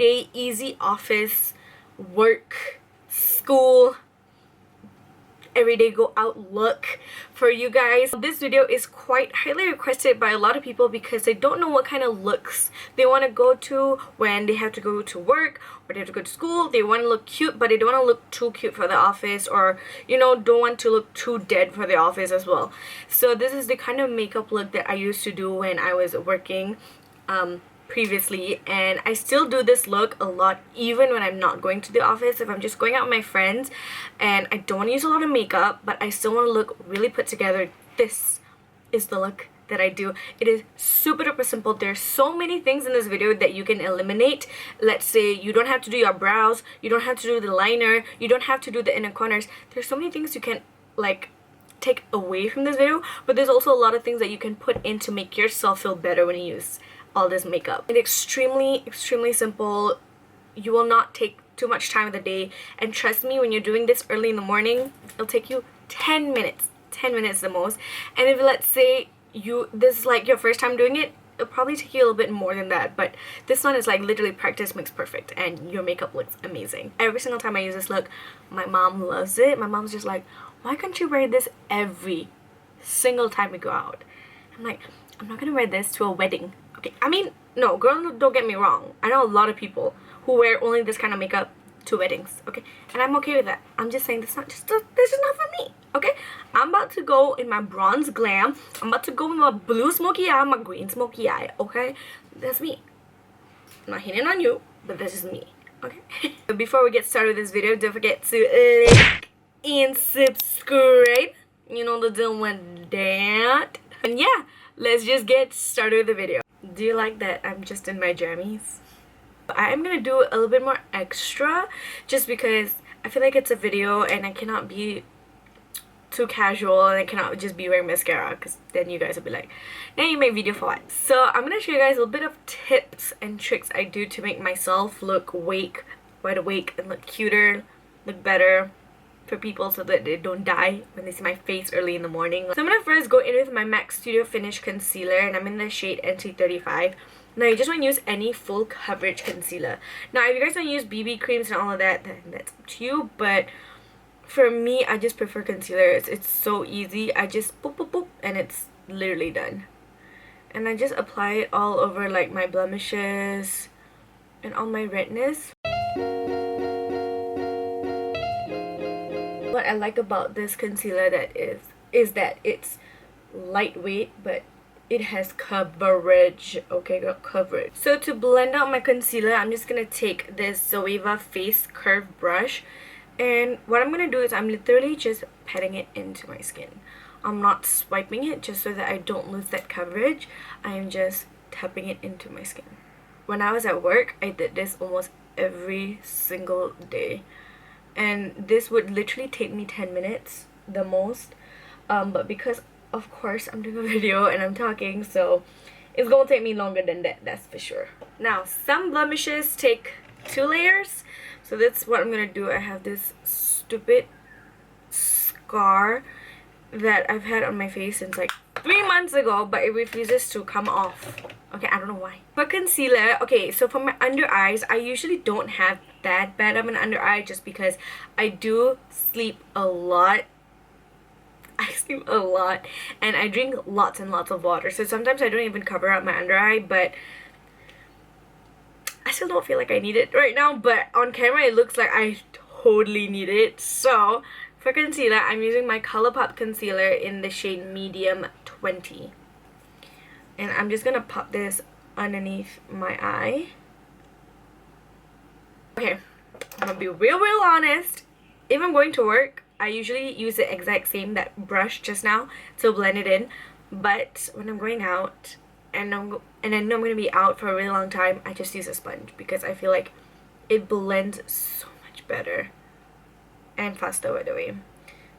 everyday easy office, work, school, everyday go out look for you guys. This video is quite highly requested by a lot of people because they don't know what kind of looks they want to go to when they have to go to work or they have to go to school. They want to look cute, but they don't want to look too cute for the office, or you know, don't want to look too dead for the office as well. So this is the kind of makeup look that I used to do when I was working previously, and I still do this look a lot even when I'm not going to the office. If I'm just going out with my friends and I don't want to use a lot of makeup but I still want to look really put together, this is the look that I do. It is super duper simple. There's so many things in this video that you can eliminate. Let's say you don't have to do your brows, you don't have to do the liner, you don't have to do the inner corners. There's so many things you can like take away from this video, but there's also a lot of things that you can put in to make yourself feel better when you use all this makeup. It's extremely simple. You will not take too much time of the day, and trust me, when you're doing this early in the morning, it'll take you 10 minutes the most. And if let's say this is like your first time doing it, it'll probably take you a little bit more than that, but this one is like literally practice makes perfect and your makeup looks amazing. Every single time I use this look, my mom loves it. My mom's just like, why can't you wear this every single time we go out? I'm like, I'm not gonna wear this to a wedding. Okay, I mean, no, girl, don't get me wrong. I know a lot of people who wear only this kind of makeup to weddings, okay? And I'm okay with that. I'm just saying this is not for me, okay? I'm about to go in my bronze glam. I'm about to go with my blue smoky eye, my green smoky eye, okay? That's me. I'm not hitting on you, but this is me, okay? But before we get started with this video, don't forget to like and subscribe. You know the deal with that. And yeah, let's just get started with the video. Do you like that I'm just in my jammies? I'm gonna do a little bit more extra just because I feel like it's a video and I cannot be too casual and I cannot just be wearing mascara, because then you guys will be like, now you make video for what? So I'm gonna show you guys a little bit of tips and tricks I do to make myself look wide awake and look cuter, look better for people, so that they don't die when they see my face early in the morning. So I'm gonna first go in with my MAC Studio Finish concealer, and I'm in the shade NC35. Now you just want to use any full coverage concealer. Now if you guys want to use BB creams and all of that, then that's up to you, but for me, I just prefer concealer. It's so easy. I just boop boop boop and it's literally done. And I just apply it all over like my blemishes and all my redness. What I like about this concealer is that it's lightweight, but it has coverage. Okay, got coverage. So to blend out my concealer, I'm just gonna take this Zoeva Face Curve brush, and what I'm gonna do is I'm literally just patting it into my skin. I'm not swiping it just so that I don't lose that coverage. I am just tapping it into my skin. When I was at work, I did this almost every single day. And this would literally take me 10 minutes the most, but because of course I'm doing a video and I'm talking, so it's gonna take me longer than that, that's for sure. Now some blemishes take 2 layers, so that's what I'm gonna do. I have this stupid scar that I've had on my face since like 3 months ago, but it refuses to come off. Okay, I don't know why. For concealer, okay, so for my under eyes, I usually don't have that bad of an under eye just because I do sleep a lot. I sleep a lot and I drink lots and lots of water, so sometimes I don't even cover up my under eye, but I still don't feel like I need it right now, but on camera it looks like I totally need it. So for concealer, I'm using my ColourPop concealer in the shade Medium 20. And I'm just gonna pop this underneath my eye. Okay, I'm gonna be real honest. If I'm going to work, I usually use the exact same that brush just now to blend it in. But when I'm going out and I know I'm gonna be out for a really long time, I just use a sponge because I feel like it blends so much better and faster, by the way.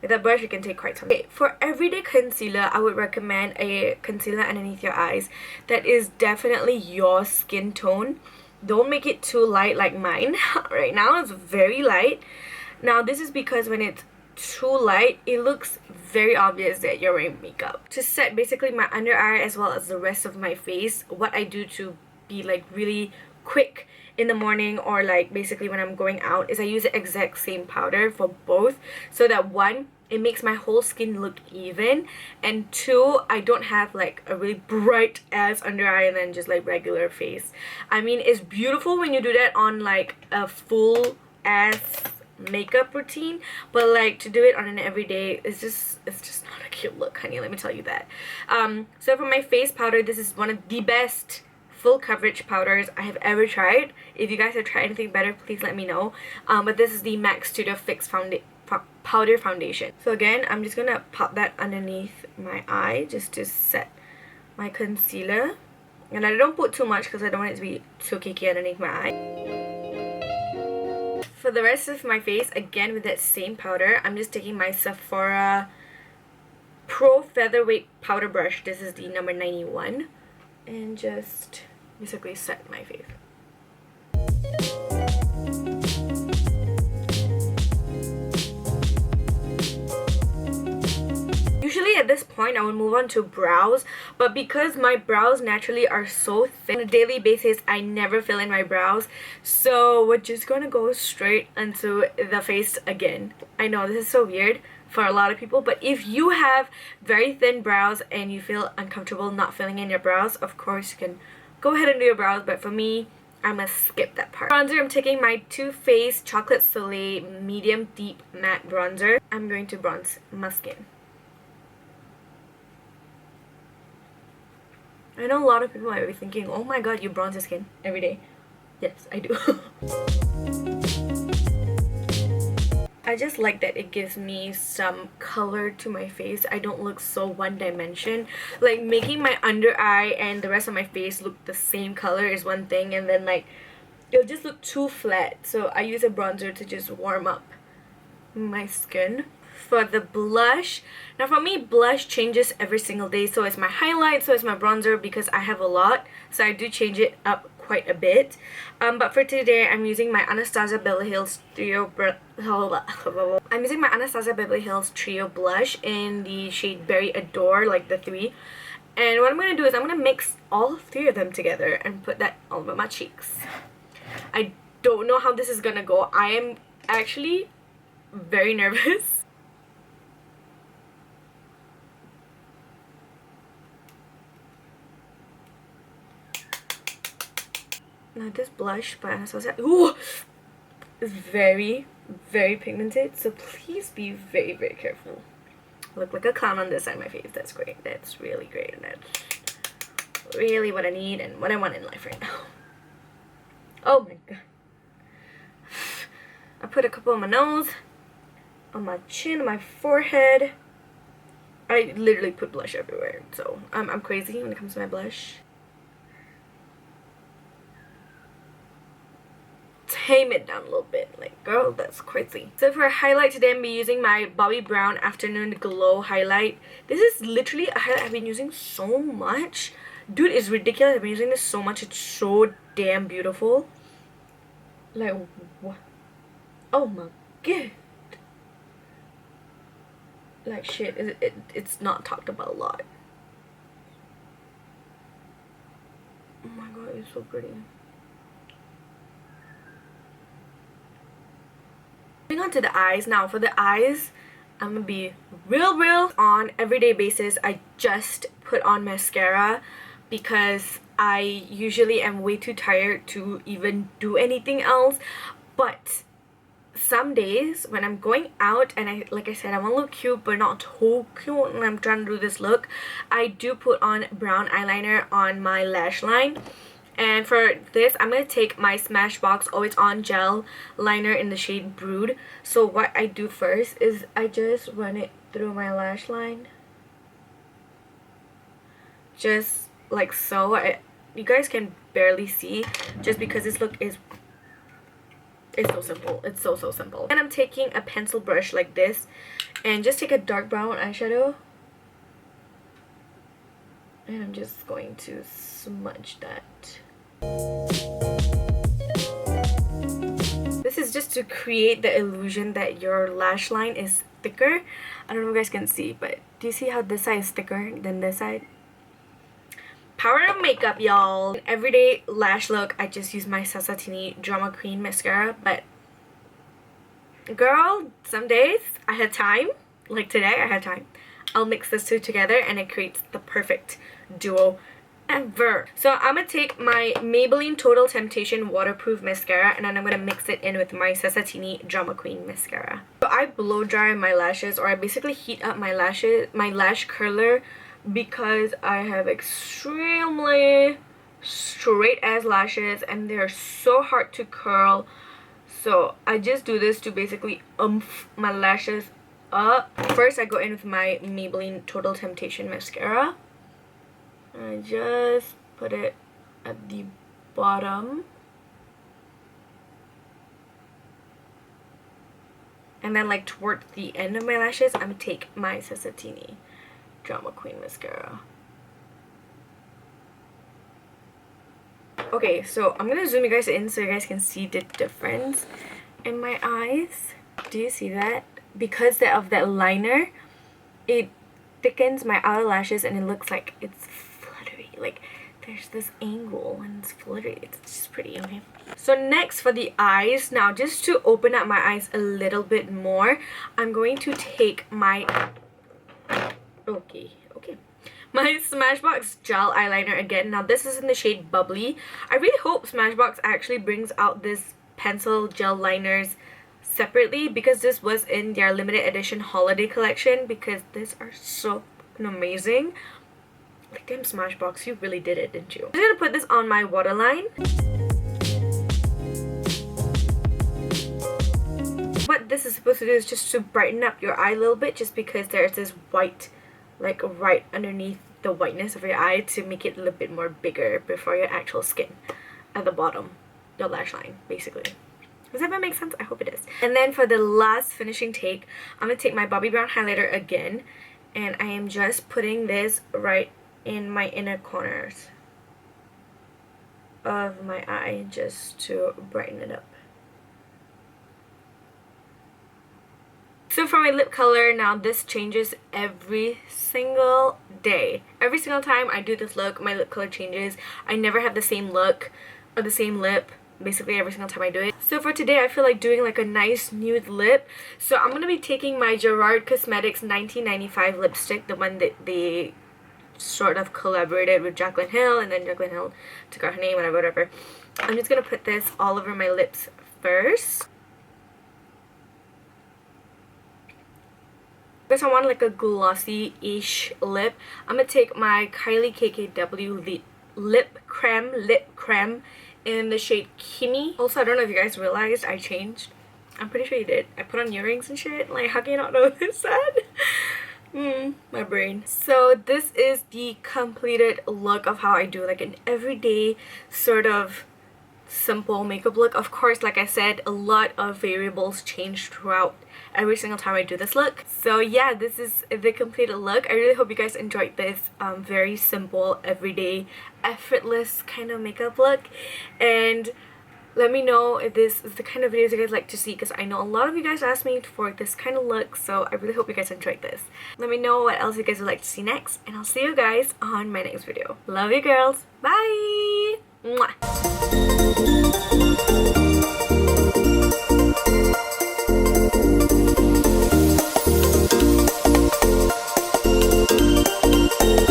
With a brush, it can take quite some time. Okay, for everyday concealer, I would recommend a concealer underneath your eyes that is definitely your skin tone. Don't make it too light like mine. Right now, it's very light. Now, this is because when it's too light, it looks very obvious that you're wearing makeup. To set basically my under eye as well as the rest of my face, what I do to be like really quick in the morning or like basically when I'm going out is I use the exact same powder for both, so that one, it makes my whole skin look even, and two, I don't have like a really bright ass under eye and then just like regular face. I mean, it's beautiful when you do that on like a full ass makeup routine, but like to do it on an everyday, it's just not a cute look, honey, let me tell you that. So for my face powder, this is one of the best full coverage powders I have ever tried. If you guys have tried anything better, please let me know. But this is the MAC Studio Fix powder foundation. So again, I'm just gonna pop that underneath my eye just to set my concealer, and I don't put too much because I don't want it to be too cakey underneath my eye. For the rest of my face, again with that same powder, I'm just taking my Sephora Pro Featherweight powder brush. This is the number 91, and just basically set my face. Usually at this point I would move on to brows, but because my brows naturally are so thin on a daily basis, I never fill in my brows, so we're just gonna go straight into the face again. I know this is so weird for a lot of people, but if you have very thin brows and you feel uncomfortable not filling in your brows, of course you can go ahead and do your brows, but for me, I'm gonna skip that part. Bronzer, I'm taking my Too Faced Chocolate Soleil Medium Deep Matte Bronzer. I'm going to bronze my skin. I know a lot of people might be thinking, oh my god, you bronze your skin every day. Yes, I do. I just like that it gives me some color to my face. I don't look so one dimension. Like making my under eye and the rest of my face look the same color is one thing, and then like it'll just look too flat. So I use a bronzer to just warm up my skin. For the blush, now for me blush changes every single day, so it's my highlight, so it's my bronzer, because I have a lot, so I do change it up quite a bit. But for today I'm using my Anastasia Beverly Hills Trio blush in the shade Berry Adore, like the 3. And what I'm going to do is I'm going to mix all 3 of them together and put that all over my cheeks. I don't know how this is going to go. I am actually very nervous. Now this blush by Anastasia, ooh, is very, very pigmented, so please be very, very careful. I look like a clown on this side of my face. That's great. That's really great. And that's really what I need and what I want in life right now. Oh my god. I put a couple on my nose, on my chin, on my forehead. I literally put blush everywhere, so I'm crazy when it comes to my blush. Tame it down a little bit, like girl, that's crazy. So for a highlight today, I'm using my Bobbi Brown Afternoon Glow highlight. This is literally a highlight I've been using so much, dude. It's ridiculous. I've been using this so much. It's so damn beautiful. Like what? Oh my god, like shit, it's not talked about a lot. Oh my god, it's so pretty. Moving on to the eyes. Now for the eyes, I'm gonna be real on everyday basis. I just put on mascara because I usually am way too tired to even do anything else. But some days when I'm going out and like I said, I want to look cute but not too cute, and I'm trying to do this look, I do put on brown eyeliner on my lash line. And for this, I'm going to take my Smashbox Always On Gel Liner in the shade Brood. So what I do first is I just run it through my lash line. Just like so. You guys can barely see just because this look is... It's so simple. It's so simple. And I'm taking a pencil brush like this and just take a dark brown eyeshadow. And I'm just going to smudge that. This is just to create the illusion that your lash line is thicker. I don't know if you guys can see, but do you see how this side is thicker than this side? power of makeup, y'all. Everyday lash look, I just use my Sansatini Drama Queen mascara, but girl, some days I have time, like today I have time. I'll mix these two together and it creates the perfect duo ever. So I'm gonna take my Maybelline Total Temptation waterproof mascara and then I'm gonna mix it in with my Sansatini Drama Queen mascara. So I blow dry my lashes, or I basically heat up my lashes, my lash curler, because I have extremely straight ass lashes and they're so hard to curl. So I just do this to basically oomph my lashes up. First I go in with my Maybelline Total Temptation mascara. I just put it at the bottom. And then like towards the end of my lashes, I'm gonna take my Sansatini Drama Queen mascara. Okay, so I'm gonna zoom you guys in so you guys can see the difference in my eyes. Do you see that? Because of that liner, it thickens my outer lashes and it looks like it's fluttery. Like there's this angle and it's fluttery. It's just pretty, okay? So next for the eyes, now just to open up my eyes a little bit more, I'm going to take my my Smashbox gel eyeliner again. Now this is in the shade Bubbly. I really hope Smashbox actually brings out this pencil gel liners separately, because this was in their limited edition holiday collection, because these are so amazing. Like, damn Smashbox, you really did it, didn't you? I'm just gonna put this on my waterline. What this is supposed to do is just to brighten up your eye a little bit, just because there's this white like right underneath the whiteness of your eye, to make it a little bit more bigger before your actual skin at the bottom, your lash line, basically. Does that make sense? I hope it is. And then for the last finishing take, I'm gonna take my Bobbi Brown highlighter again, and I am just putting this right in my inner corners of my eye, just to brighten it up. So for my lip color, now this changes every single day. Every single time I do this look, my lip color changes. I never have the same look or the same lip, basically every single time I do it. So for today, I feel like doing like a nice nude lip. So I'm going to be taking my Gerard Cosmetics 1995 lipstick, the one that they sort of collaborated with Jaclyn Hill, and then Jaclyn Hill took out her name and whatever. I'm just going to put this all over my lips first. Because I want like a glossy-ish lip, I'm going to take my Kylie KKW lip creme in the shade Kimmy. Also, I don't know if you guys realized I changed. I'm pretty sure you did. I put on earrings and shit. Like, how can you not know this sad? My brain. So this is the completed look of how I do like an everyday sort of simple makeup look. Of course, like I said, a lot of variables change throughout every single time I do this look. So yeah, this is the completed look. I really hope you guys enjoyed this very simple, everyday, effortless kind of makeup look. And let me know if this is the kind of videos you guys like to see, because I know a lot of you guys asked me for this kind of look, so I really hope you guys enjoyed this. Let me know what else you guys would like to see next, and I'll see you guys on my next video. Love you girls. Bye! Mwah.